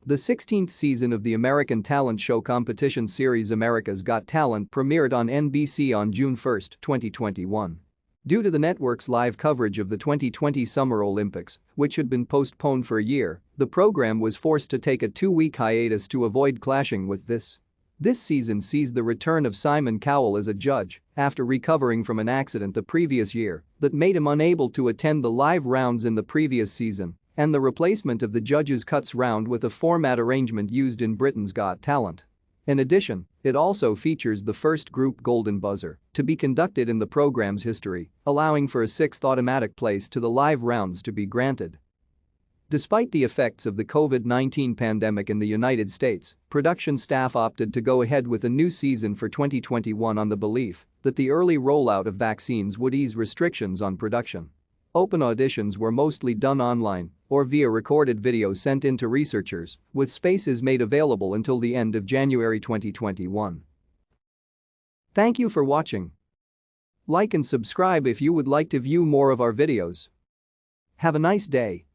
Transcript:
The 16th season of the American talent show competition series America's Got Talent premiered on NBC on June 1, 2021. Due to the network's live coverage of the 2020 Summer Olympics, which had been postponed for a year, the program was forced to take a 2-week hiatus to avoid clashing with this. This season sees the return of Simon Cowell as a judge after recovering from an accident the previous year that made him unable to attend the live rounds in the previous season, and the replacement of the judges' cuts round with a format arrangement used in Britain's Got Talent. In addition, it also features the first group Golden Buzzer to be conducted in the program's history, allowing for a 6th automatic place to the live rounds to be granted. Despite the effects of the COVID-19 pandemic in the United States, production staff opted to go ahead with a new season for 2021 on the belief that the early rollout of vaccines would ease restrictions on production. Open auditions were mostly done online or via recorded video sent in to researchers, with spaces made available until the end of January 2021. Thank you for watching. Like and subscribe if you would like to view more of our videos. Have a nice day.